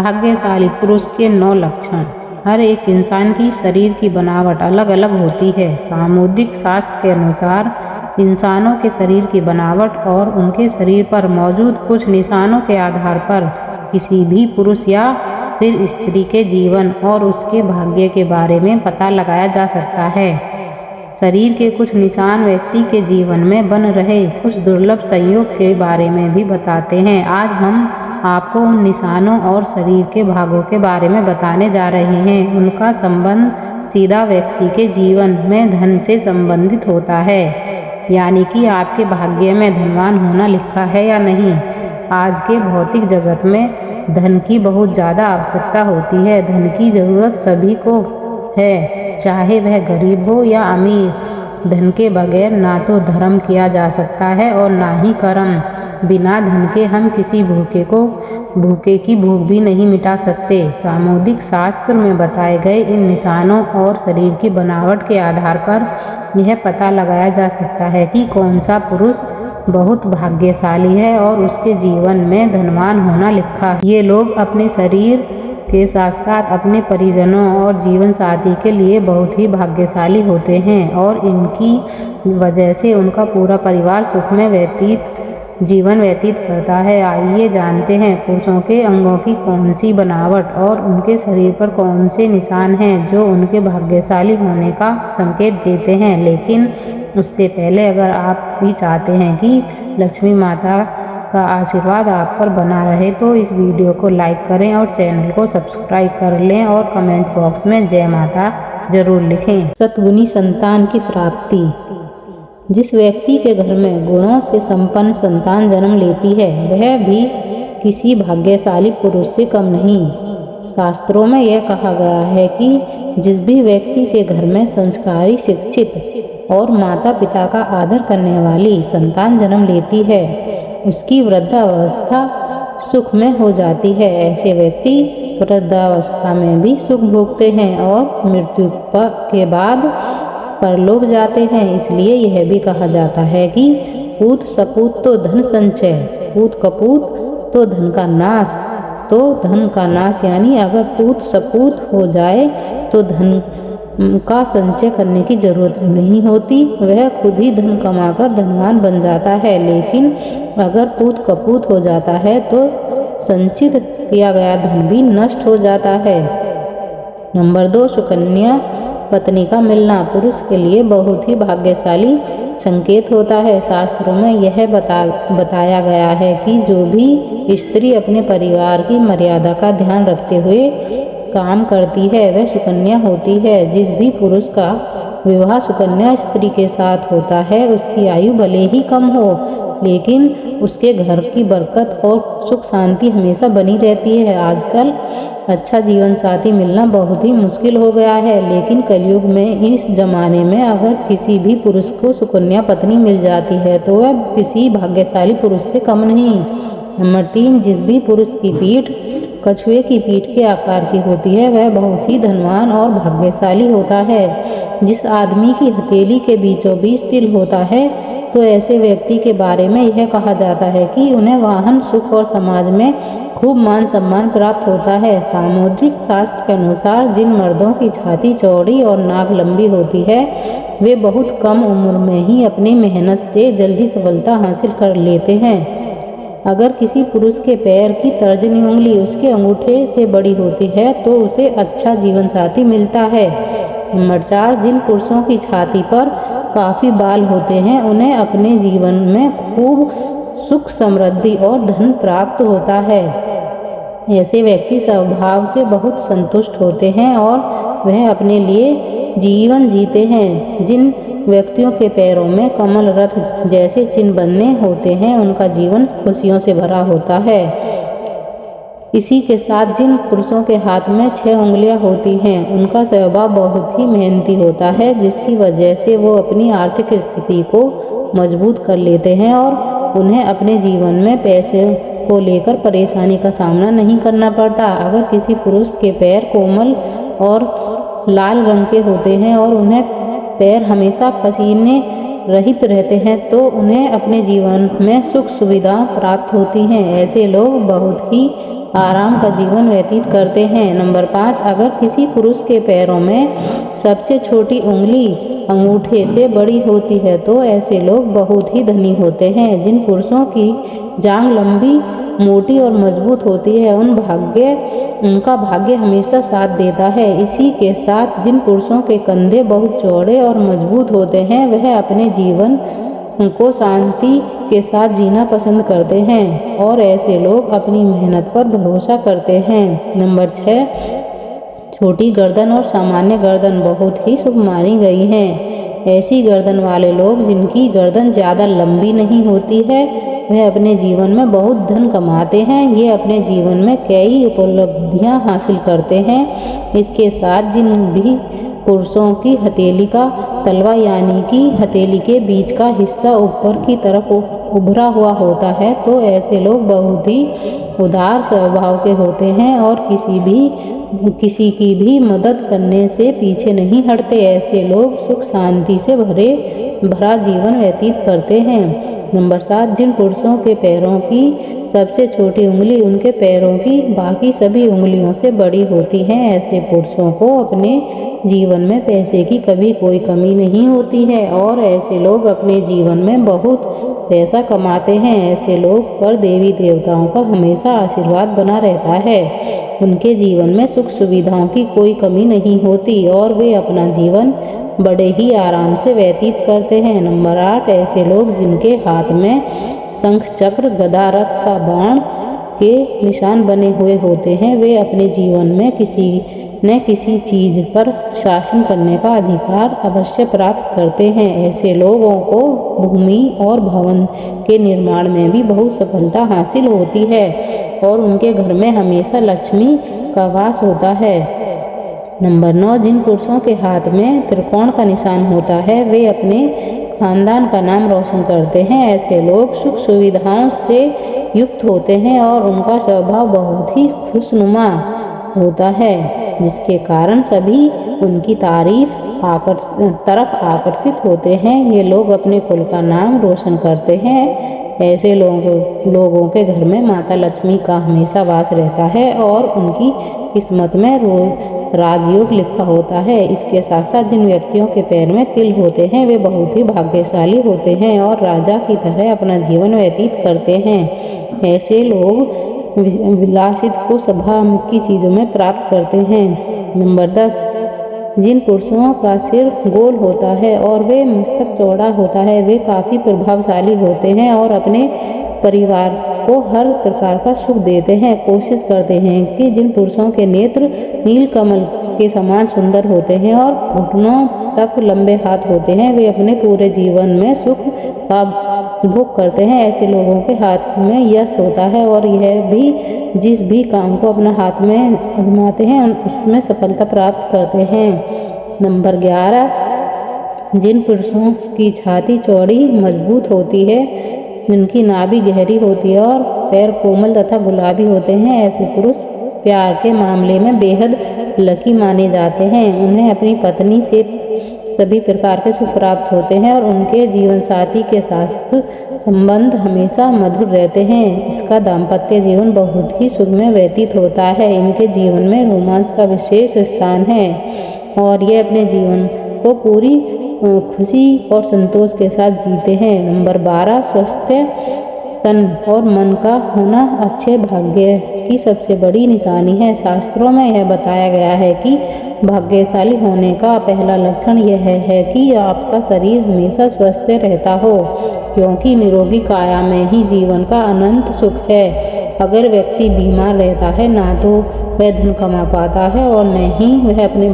भाग्यशाली पुरुष के 9 लक्षण। हर एक इंसान की शरीर की बनावट अलग अलग होती है। सामुद्रिक शास्त्र के अनुसार इंसानों के शरीर की बनावट और उनके शरीर पर मौजूद कुछ निशानों के आधार पर किसी भी पुरुष या फिर स्त्री के जीवन और उसके भाग्य के बारे में पता लगाया जा सकता है। शरीर के कुछ निशान व्यक्ति के जीवन में बन रहे कुछ दुर्लभ संयोग के बारे में भी बताते हैं। आज हम आपको उन निशानों और शरीर के भागों के बारे में बताने जा रहे हैं। उनका संबंध सीधा व्यक्ति के जीवन में धन से संबंधित होता है, यानी कि आपके भाग्य में धनवान होना लिखा है या नहीं। आज के भौतिक जगत में धन की बहुत ज़्यादा आवश्यकता होती है। धन की ज़रूरत सभी को है, चाहे वह गरीब हो या अमीर। धन के बगैर ना तो धर्म किया जा सकता है और ना ही कर्म। बिना धन के हम किसी भूखे की भूख भी नहीं मिटा सकते। सामुद्रिक शास्त्र में बताए गए इन निशानों और शरीर की बनावट के आधार पर यह पता लगाया जा सकता है कि कौन सा पुरुष बहुत भाग्यशाली है और उसके जीवन में धनवान होना लिखा है। ये लोग अपने शरीर के साथ साथ अपने परिजनों और जीवन साथी के लिए बहुत ही भाग्यशाली होते हैं और इनकी वजह से उनका पूरा परिवार सुख में जीवन व्यतीत करता है। आइए जानते हैं पुरुषों के अंगों की कौन सी बनावट और उनके शरीर पर कौन से निशान हैं जो उनके भाग्यशाली होने का संकेत देते हैं। लेकिन उससे पहले अगर आप भी चाहते हैं कि लक्ष्मी माता का आशीर्वाद आप पर बना रहे तो इस वीडियो को लाइक करें और चैनल को सब्सक्राइब कर लें और कमेंट बॉक्स में जय माता जरूर लिखें। सद्गुणी संतान की प्राप्ति। जिस व्यक्ति के घर में गुणों से संपन्न संतान जन्म लेती है वह भी किसी भाग्यशाली पुरुष से कम नहीं। शास्त्रों में यह कहा गया है कि जिस भी व्यक्ति के घर में संस्कारी, शिक्षित और माता पिता का आदर करने वाली संतान जन्म लेती है उसकी वृद्धावस्था सुख में हो जाती है। ऐसे व्यक्ति वृद्धावस्था में भी सुख भोगते हैं और मृत्यु के बाद परलोक जाते हैं। इसलिए यह भी कहा जाता है कि पूत सपूत तो धन संचय, पूत कपूत तो धन का नाश। तो धन का नाश यानी अगर पूत सपूत हो जाए तो धन का संचय करने की जरूरत नहीं होती, वह खुद ही धन कमाकर धनवान बन जाता है। लेकिन अगर पूत कपूत हो जाता है तो संचित किया गया धन भी नष्ट हो जाता है। नंबर 2, सुकन्या पत्नी का मिलना पुरुष के लिए बहुत ही भाग्यशाली संकेत होता है। शास्त्रों में यह बताया गया है कि जो भी स्त्री अपने परिवार की मर्यादा का ध्यान रखते हुए काम करती है वह सुकन्या होती है। जिस भी पुरुष का विवाह सुकन्या स्त्री के साथ होता है उसकी आयु भले ही कम हो लेकिन उसके घर की बरकत और सुख शांति हमेशा बनी रहती है। आजकल अच्छा जीवन साथी मिलना बहुत ही मुश्किल हो गया है, लेकिन कलयुग में इस जमाने में अगर किसी भी पुरुष को सुकन्या पत्नी मिल जाती है तो वह किसी भाग्यशाली पुरुष से कम नहीं। नंबर 3, जिस भी पुरुष की पीठ कछुए की पीठ के आकार की होती है वह बहुत ही धनवान और भाग्यशाली होता है। जिस आदमी की हथेली के बीचों बीच तिल होता है तो ऐसे व्यक्ति के बारे में यह कहा जाता है कि उन्हें वाहन, सुख और समाज में खूब मान सम्मान प्राप्त होता है। सामुद्रिक शास्त्र के अनुसार जिन मर्दों की छाती चौड़ी और नाक लंबी होती है वे बहुत कम उम्र में ही अपनी मेहनत से जल्दी सफलता हासिल कर लेते हैं। अगर किसी पुरुष के पैर की तर्जनी उंगली उसके अंगूठे से बड़ी होती है तो उसे अच्छा जीवन साथी मिलता है। नंबर 4, जिन पुरुषों की छाती पर काफ़ी बाल होते हैं उन्हें अपने जीवन में खूब सुख, समृद्धि और धन प्राप्त होता है। ऐसे व्यक्ति स्वभाव से बहुत संतुष्ट होते हैं और वह अपने लिए जीवन जीते हैं। जिन व्यक्तियों के पैरों में कमल रथ जैसे चिन्ह बने होते हैं उनका जीवन खुशियों से भरा होता है। इसी के साथ जिन पुरुषों के हाथ में 6 उंगलियां होती हैं उनका स्वभाव बहुत ही मेहनती होता है, जिसकी वजह से वो अपनी आर्थिक स्थिति को मजबूत कर लेते हैं और उन्हें अपने जीवन में पैसे को लेकर परेशानी का सामना नहीं करना पड़ता। अगर किसी पुरुष के पैर कोमल और लाल रंग के होते हैं और उन्हें पैर हमेशा पसीने रहित रहते हैं तो उन्हें अपने जीवन में सुख सुविधा प्राप्त होती हैं। ऐसे लोग बहुत ही आराम का जीवन व्यतीत करते हैं। नंबर 5, अगर किसी पुरुष के पैरों में सबसे छोटी उंगली अंगूठे से बड़ी होती है तो ऐसे लोग बहुत ही धनी होते हैं। जिन पुरुषों की जांघ लंबी, मोटी और मजबूत होती है उनका भाग्य हमेशा साथ देता है। इसी के साथ जिन पुरुषों के कंधे बहुत चौड़े और मजबूत होते हैं वह अपने जीवन को शांति के साथ जीना पसंद करते हैं और ऐसे लोग अपनी मेहनत पर भरोसा करते हैं। नंबर 6, छोटी गर्दन और सामान्य गर्दन बहुत ही शुभ मानी गई हैं। ऐसी गर्दन वाले लोग जिनकी गर्दन ज़्यादा लंबी नहीं होती है वह अपने जीवन में बहुत धन कमाते हैं। ये अपने जीवन में कई उपलब्धियां हासिल करते हैं। इसके साथ जिन भी पुरुषों की हथेली का तलवा यानी कि हथेली के बीच का हिस्सा ऊपर की तरफ उभरा हुआ होता है तो ऐसे लोग बहुत ही उदार स्वभाव के होते हैं और किसी की भी मदद करने से पीछे नहीं हटते। ऐसे लोग सुख शांति से भरा जीवन व्यतीत करते हैं। नंबर 7, जिन पुरुषों के पैरों की सबसे छोटी उंगली उनके पैरों की बाकी सभी उंगलियों से बड़ी होती है ऐसे पुरुषों को अपने जीवन में पैसे की कभी कोई कमी नहीं होती है और ऐसे लोग अपने जीवन में बहुत पैसा कमाते हैं। ऐसे लोग पर देवी देवताओं का हमेशा आशीर्वाद बना रहता है। उनके जीवन में सुख सुविधाओं की कोई कमी नहीं होती और वे अपना जीवन बड़े ही आराम से व्यतीत करते हैं। नंबर 8, ऐसे लोग जिनके हाथ में शंख चक्र गदा रथ का बाण के निशान बने हुए होते हैं वे अपने जीवन में किसी न किसी चीज पर शासन करने का अधिकार अवश्य प्राप्त करते हैं। ऐसे लोगों को भूमि और भवन के निर्माण में भी बहुत सफलता हासिल होती है और उनके घर में हमेशा लक्ष्मी का वास होता है। नंबर 9, जिन पुरुषों के हाथ में त्रिकोण का निशान होता है वे अपने खानदान का नाम रोशन करते हैं। ऐसे लोग सुख सुविधाओं से युक्त होते हैं और उनका स्वभाव बहुत ही खुशनुमा होता है जिसके कारण सभी उनकी तरफ आकर्षित होते हैं। ये लोग अपने कुल का नाम रोशन करते हैं। ऐसे लोगों के घर में माता लक्ष्मी का हमेशा वास रहता है और उनकी किस्मत में राजयोग लिखा होता है। इसके साथ साथ जिन व्यक्तियों के पैर में तिल होते हैं वे बहुत ही भाग्यशाली होते हैं और राजा की तरह अपना जीवन व्यतीत करते हैं। ऐसे लोग विलासित को सभा की चीज़ों में प्राप्त करते हैं। नंबर 10, जिन पुरुषों का सिर गोल होता है और वे मस्तक चौड़ा होता है वे काफ़ी प्रभावशाली होते हैं और अपने परिवार को हर प्रकार का सुख देते हैं। कोशिश करते हैं कि जिन पुरुषों के नेत्र नीलकमल के समान सुंदर होते हैं और घुटनों तक लंबे हाथ होते हैं वे अपने पूरे जीवन में सुख का भोग करते हैं। ऐसे लोगों के हाथ में यश होता है और यह भी जिस भी काम को अपना हाथ में आजमाते हैं उसमें सफलता प्राप्त करते हैं। नंबर 11, जिन पुरुषों की छाती चौड़ी मजबूत होती है जिनकी नाभि गहरी होती है और पैर कोमल तथा गुलाबी होते हैं ऐसे पुरुष प्यार के मामले में बेहद लकी माने जाते हैं। उन्हें अपनी पत्नी से सभी प्रकार के सुख प्राप्त होते हैं और उनके जीवन साथी के साथ संबंध हमेशा मधुर रहते हैं। इसका दाम्पत्य जीवन बहुत ही सुख में व्यतीत होता है। इनके जीवन में रोमांस का विशेष स्थान है और ये अपने जीवन को पूरी खुशी और संतोष के साथ जीते हैं। नंबर 12, स्वस्थ तन और मन का होना अच्छे भाग्य की सबसे बड़ी निशानी है। शास्त्रों में यह बताया गया है कि भाग्यशाली होने का पहला लक्षण यह है कि आपका शरीर हमेशा स्वस्थ रहता हो क्योंकि निरोगी काया में ही जीवन का अनंत सुख है। अगर व्यक्ति बीमार रहता है ना तो वह धन कमा पाता है और न ही वह अपने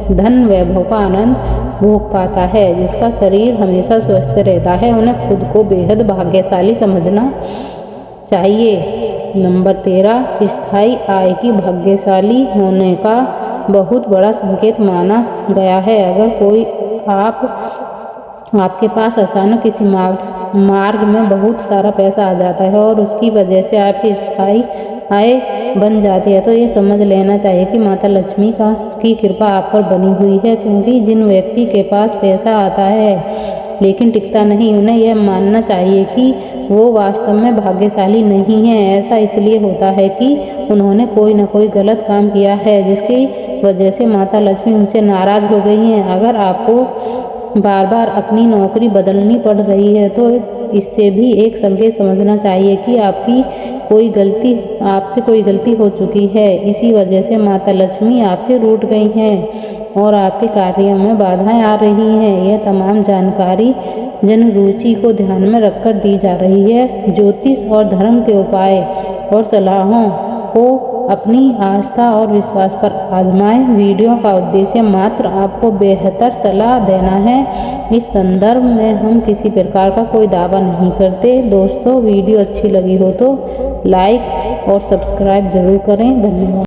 धन वैभव का आनंद भोग पाता है। जिसका शरीर हमेशा स्वस्थ रहता है उन्हें खुद को बेहद भाग्यशाली समझना चाहिए। नंबर 13, स्थायी आय की भाग्यशाली होने का बहुत बड़ा संकेत माना गया है। अगर कोई आपके पास अचानक किसी मार्ग में बहुत सारा पैसा आ जाता है और उसकी वजह से आपकी स्थायी आय बन जाती है तो ये समझ लेना चाहिए कि माता लक्ष्मी की कृपा आप पर बनी हुई है। क्योंकि जिन व्यक्ति के पास पैसा आता है लेकिन टिकता नहीं उन्हें यह मानना चाहिए कि वो वास्तव में भाग्यशाली नहीं हैं। ऐसा इसलिए होता है कि उन्होंने कोई न कोई गलत काम किया है जिसकी वजह से माता लक्ष्मी उनसे नाराज़ हो गई हैं। अगर आपको बार बार अपनी नौकरी बदलनी पड़ रही है तो इससे भी एक संकेत समझना चाहिए कि आपसे कोई गलती हो चुकी है। इसी वजह से माता लक्ष्मी आपसे रूठ गई हैं और आपके कार्यों में बाधाएं आ रही हैं। यह तमाम जानकारी जन रुचि को ध्यान में रखकर दी जा रही है। ज्योतिष और धर्म के उपाय और सलाहों को अपनी आस्था और विश्वास पर आजमाएं। वीडियो का उद्देश्य मात्र आपको बेहतर सलाह देना है। इस संदर्भ में हम किसी प्रकार का कोई दावा नहीं करते। दोस्तों, वीडियो अच्छी लगी हो तो लाइक और सब्सक्राइब जरूर करें। धन्यवाद।